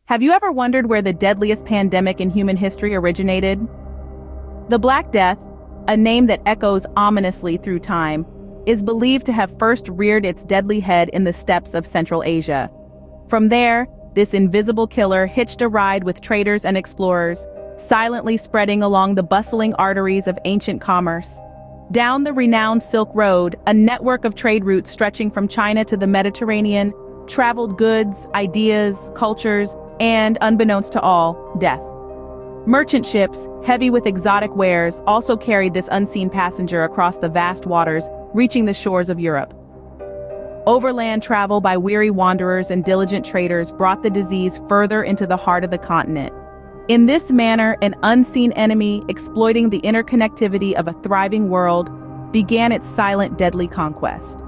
Have you ever wondered where the deadliest pandemic in human history originated? The Black Death, a name that echoes ominously through time, is believed to have first reared its deadly head in the steppes of Central Asia. From there, this invisible killer hitched a ride with traders and explorers, silently spreading along the bustling arteries of ancient commerce. Down the renowned Silk Road, a network of trade routes stretching from China to the Mediterranean, traveled goods, ideas, cultures, and, unbeknownst to all, death. Merchant ships, heavy with exotic wares, also carried this unseen passenger across the vast waters, reaching the shores of Europe. Overland travel by weary wanderers and diligent traders brought the disease further into the heart of the continent. In this manner, an unseen enemy, exploiting the interconnectivity of a thriving world, began its silent, deadly conquest.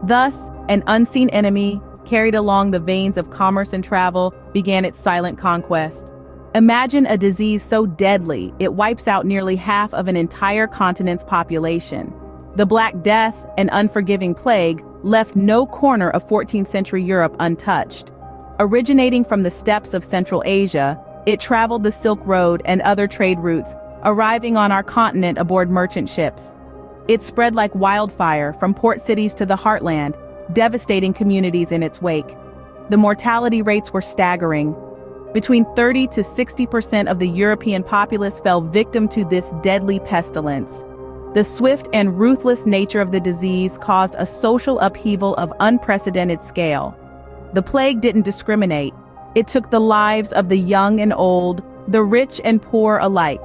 Thus, an unseen enemy, carried along the veins of commerce and travel, began its silent conquest. Imagine a disease so deadly, it wipes out nearly half of an entire continent's population. The Black Death, an unforgiving plague, left no corner of 14th century Europe untouched. Originating from the steppes of Central Asia, it traveled the Silk Road and other trade routes, arriving on our continent aboard merchant ships. It spread like wildfire from port cities to the heartland, devastating communities in its wake. The mortality rates were staggering. Between 30 to 60% of the European populace fell victim to this deadly pestilence. The swift and ruthless nature of the disease caused a social upheaval of unprecedented scale. The plague didn't discriminate. It took the lives of the young and old, the rich and poor alike.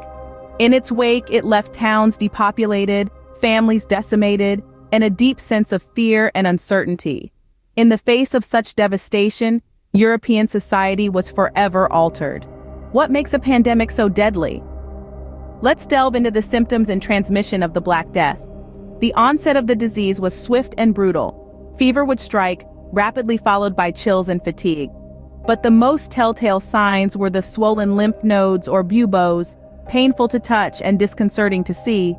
In its wake, it left towns depopulated, families decimated, and a deep sense of fear and uncertainty. In the face of such devastation, European society was forever altered. What makes a pandemic so deadly? Let's delve into the symptoms and transmission of the Black Death. The onset of the disease was swift and brutal. Fever would strike, rapidly followed by chills and fatigue. But the most telltale signs were the swollen lymph nodes or buboes, painful to touch and disconcerting to see.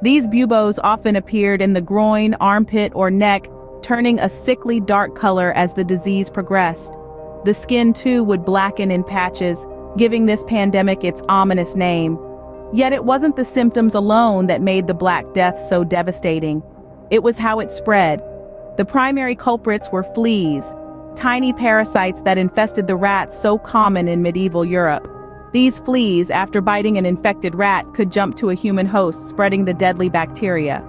These buboes often appeared in the groin, armpit, or neck, turning a sickly dark color as the disease progressed. The skin, too, would blacken in patches, giving this pandemic its ominous name. Yet it wasn't the symptoms alone that made the Black Death so devastating. It was how it spread. The primary culprits were fleas, tiny parasites that infested the rats so common in medieval Europe. These fleas, after biting an infected rat, could jump to a human host, spreading the deadly bacteria.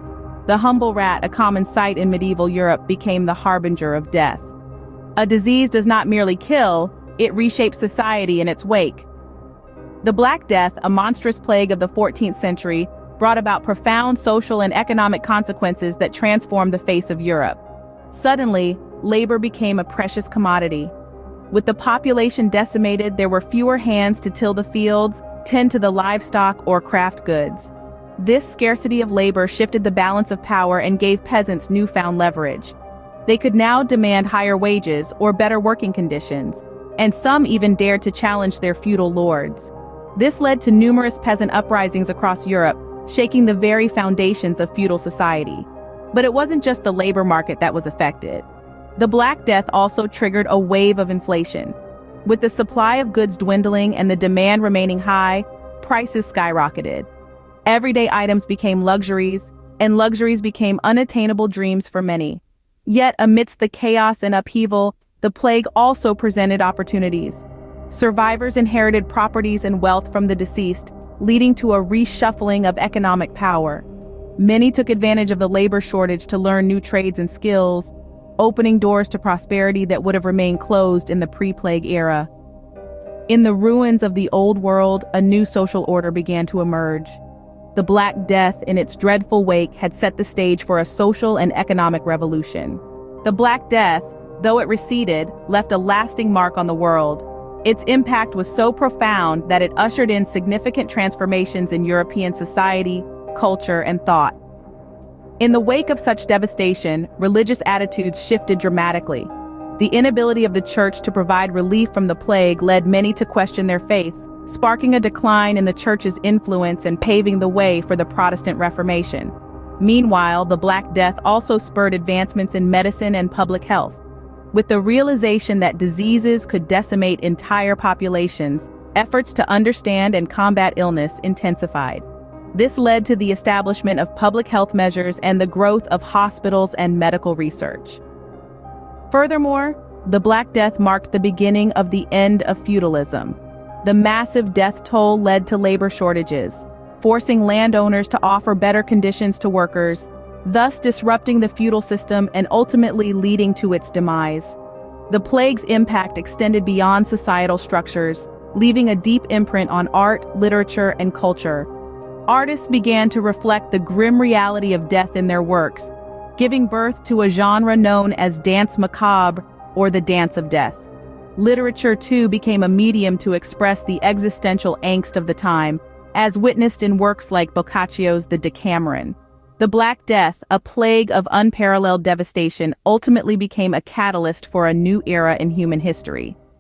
The humble rat, a common sight in medieval Europe, became the harbinger of death. A disease does not merely kill, it reshapes society in its wake. The Black Death, a monstrous plague of the 14th century, brought about profound social and economic consequences that transformed the face of Europe. Suddenly, labor became a precious commodity. With the population decimated, there were fewer hands to till the fields, tend to the livestock, or craft goods. This scarcity of labor shifted the balance of power and gave peasants newfound leverage. They could now demand higher wages or better working conditions, and some even dared to challenge their feudal lords. This led to numerous peasant uprisings across Europe, shaking the very foundations of feudal society. But it wasn't just the labor market that was affected. The Black Death also triggered a wave of inflation. With the supply of goods dwindling and the demand remaining high, prices skyrocketed. Everyday items became luxuries, and luxuries became unattainable dreams for many. Yet amidst the chaos and upheaval, the plague also presented opportunities. Survivors inherited properties and wealth from the deceased, leading to a reshuffling of economic power. Many took advantage of the labor shortage to learn new trades and skills, opening doors to prosperity that would have remained closed in the pre-plague era. In the ruins of the old world, a new social order began to emerge. The Black Death, in its dreadful wake, had set the stage for a social and economic revolution. The Black Death, though it receded, left a lasting mark on the world. Its impact was so profound that it ushered in significant transformations in European society, culture, and thought. In the wake of such devastation, religious attitudes shifted dramatically. The inability of the Church to provide relief from the plague led many to question their faith, sparking a decline in the Church's influence and paving the way for the Protestant Reformation. Meanwhile, the Black Death also spurred advancements in medicine and public health. With the realization that diseases could decimate entire populations, efforts to understand and combat illness intensified. This led to the establishment of public health measures and the growth of hospitals and medical research. Furthermore, the Black Death marked the beginning of the end of feudalism. The massive death toll led to labor shortages, forcing landowners to offer better conditions to workers, thus disrupting the feudal system and ultimately leading to its demise. The plague's impact extended beyond societal structures, leaving a deep imprint on art, literature, and culture. Artists began to reflect the grim reality of death in their works, giving birth to a genre known as dance macabre, or the dance of death. Literature, too, became a medium to express the existential angst of the time, as witnessed in works like Boccaccio's The Decameron. The Black Death, a plague of unparalleled devastation, ultimately became a catalyst for a new era in human history.